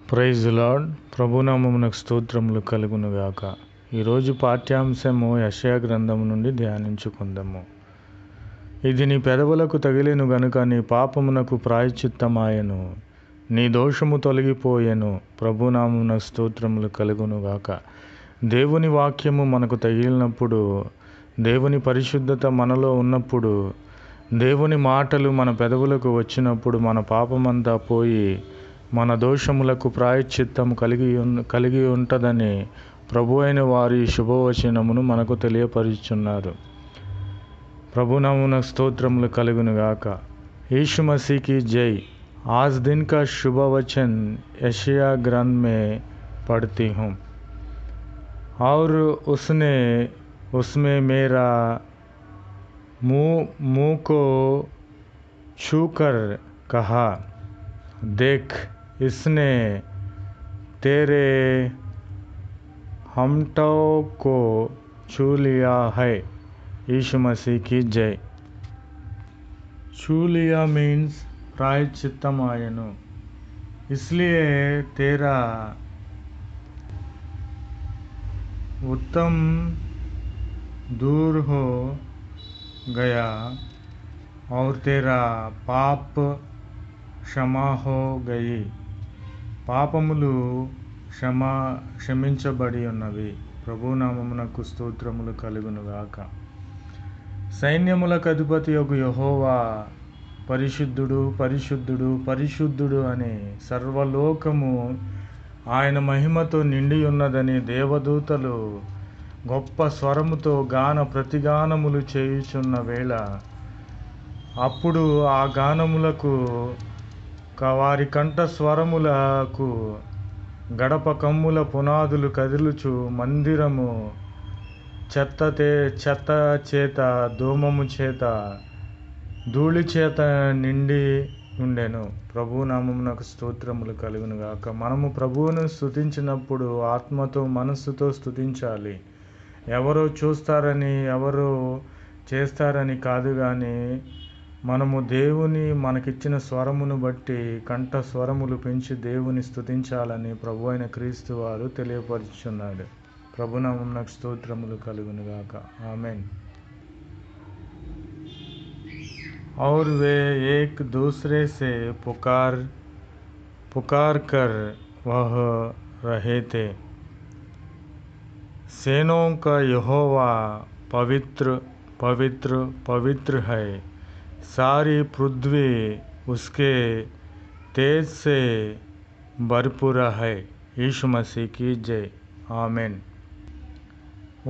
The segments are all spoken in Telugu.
Praise lord. ప్రభునామమునకు స్తోత్రములు కలుగునుగాక. ఈరోజు పాఠ్యాంశము యెషయా గ్రంథము నుండి ధ్యానించుకుందాము. ఇది నీ పెదవులకు తగిలిను గనుక నీ పాపమునకు ప్రాయశ్చిత్తమాయెను, నీ దోషము తొలగిపోయెను. ప్రభునామమునకు స్తోత్రములు కలుగునుగాక. దేవుని వాక్యము మనకు తగిలినప్పుడు, దేవుని పరిశుద్ధత మనలో ఉన్నప్పుడు, దేవుని మాటలు మన పెదవులకు వచ్చినప్పుడు మన పాపమంతా పోయి మన దోషములకు ప్రాయశ్చిత్తము కలిగి ఉంటుందని ప్రభు అయిన వారి శుభవచనమును మనకు తెలియపరుచున్నారు. ప్రభునామమునకు స్తోత్రములు కలుగునుగాక. यीशु मसीह की जय. आज दिन का शुभ वचन यशायाह ग्रंथ में पढ़ती हूँ और उसमें मेरा मुँह को छूकर कहा, देख इसने तेरे हमटों को छू लिया है. यीशु मसीह की जय. छू लिया मीन्स प्रायश्चित्तमायनु, इसलिए तेरा उत्तम दूर हो गया और तेरा पाप क्षमा हो गई. పాపములు క్షమించబడి ఉన్నవి. ప్రభునామమునకు స్తోత్రములు కలుగునుగాక. సైన్యములకు అధిపతి యొగు యెహోవా పరిశుద్ధుడు పరిశుద్ధుడు పరిశుద్ధుడు అని సర్వలోకము ఆయన మహిమతో నిండి ఉన్నదని దేవదూతలు గొప్ప స్వరముతో గాన ప్రతిగానములు చేయుచున్న వేళ, అప్పుడు ఆ గానములకు వారి కంఠ స్వరములకు గడప కమ్ముల పునాదులు కదులుచు మందిరము చెత్త చేత ధూమము చేత ధూళి చేత నిండి ఉండెను. ప్రభునామమునకు స్తోత్రములు కలుగునుగాక. మనము ప్రభువును స్తుతించినప్పుడు ఆత్మతో మనస్సుతో స్తుతించాలి. ఎవరో చూస్తారని ఎవరో చేస్తారని కాదు, కానీ మనము దేవుని మనకిచ్చిన స్వరమును బట్టి కంఠ స్వరములు పెంచి దేవుని స్తుతించాలని ప్రభు అయిన క్రీస్తు వారు తెలియపరుచున్నాడు. ప్రభునామమునకు స్తోత్రములు కలుగునుగాక. ఆమేన్. और वे एक दूसरे से पुकार कर वह रहे थे, सेनों का यहोवा पवित्र पवित्र पवित्र है, सारी पृथ्वी उसके तेज से भरपूर है. यीशु मसीह की जय. ఆమెన్.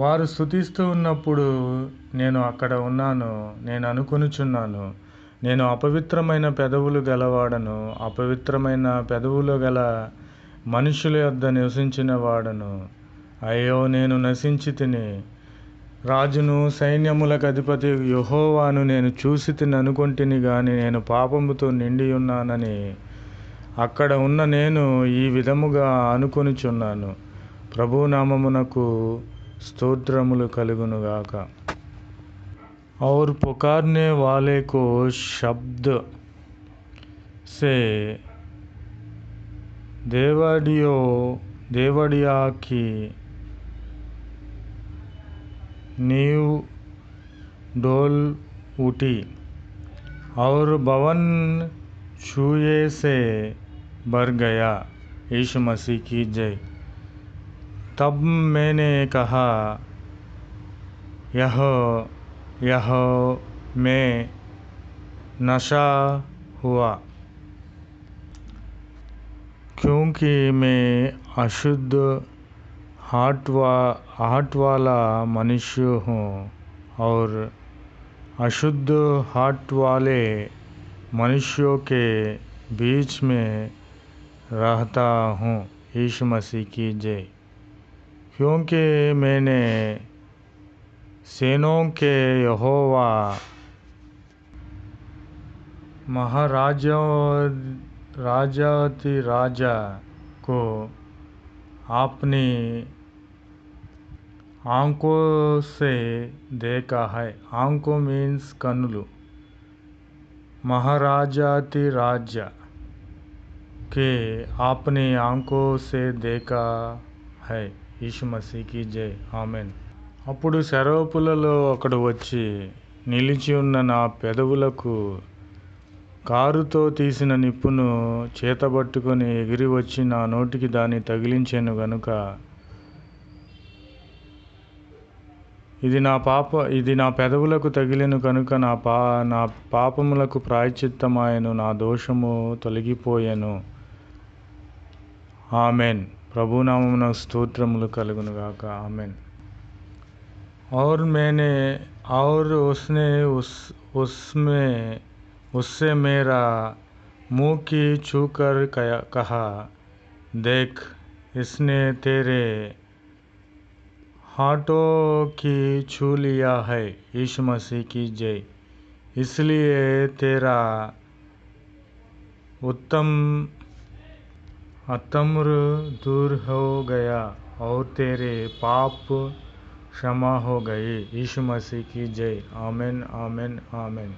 వారు స్తుతిస్తూ ఉన్నప్పుడు నేను అక్కడ ఉన్నాను. నేను అనుకొనుచున్నాను, నేను అపవిత్రమైన పెదవులు గలవాడను, అపవిత్రమైన పెదవులు గల మనుషుల యొద్ద నివసించిన వాడను. అయ్యో, నేను నశించి తిని. రాజును సైన్యములకు అధిపతి యెహోవాను నేను చూసి తిని అనుకొంటిని గాని నేను పాపముతో నిండి ఉన్నానని అక్కడ ఉన్న నేను ఈ విధముగా అనుకొనుచున్నాను. ప్రభునామమునకు స్తోత్రములు కలుగునుగాక. और पुकारने वाले को शब्द से देवड़िया की नींव डोल उठी और भवन छूए से भर गया. यीशु मसीह की जय. तब मैंने कहा, यह मैं नशा हुआ, क्योंकि मैं अशुद्ध हाथ वाला मनुष्य हूँ और अशुद्ध हाथ वाले मनुष्यों के बीच में रहता हूँ. यीशु मसीह की जय. क्योंकि मैंने सेनों के यहोवा महाराजाधिराजा को अपनी आंखों से देखा है. आंखों मीन्स कन्नुलु. महाराजाधिराजा के आपने आंखों से देखा है यीशु मसीह की जय ఆమెన్. అప్పుడు శరవపులలో ఒకడు వచ్చి నిలిచి ఉన్న నా పెదవులకు కారుతో తీసిన నిప్పును చేతబట్టుకొని ఎగిరి వచ్చి నా నోటికి దాన్ని తగిలించాను గనుక ఇది నా పెదవులకు తగిలిను కనుక నా పాపములకు ప్రాయశ్చిత్తమాయను, నా దోషము తొలగిపోయెను. ఆమెన్. ప్రభునామమున స్తోత్రములు కలుగును గాక. ఆమెన్. और उसने उससे मेरा मुँह की छूकर कहा, देख इसने तेरे हाथों की छू लिया है यीशु मसीह की जय. इसलिए तेरा अतम्र दूर हो गया और तेरे पाप क्षमा हो गए. यीशु मसीह की जय. आमेन आमेन आमेन.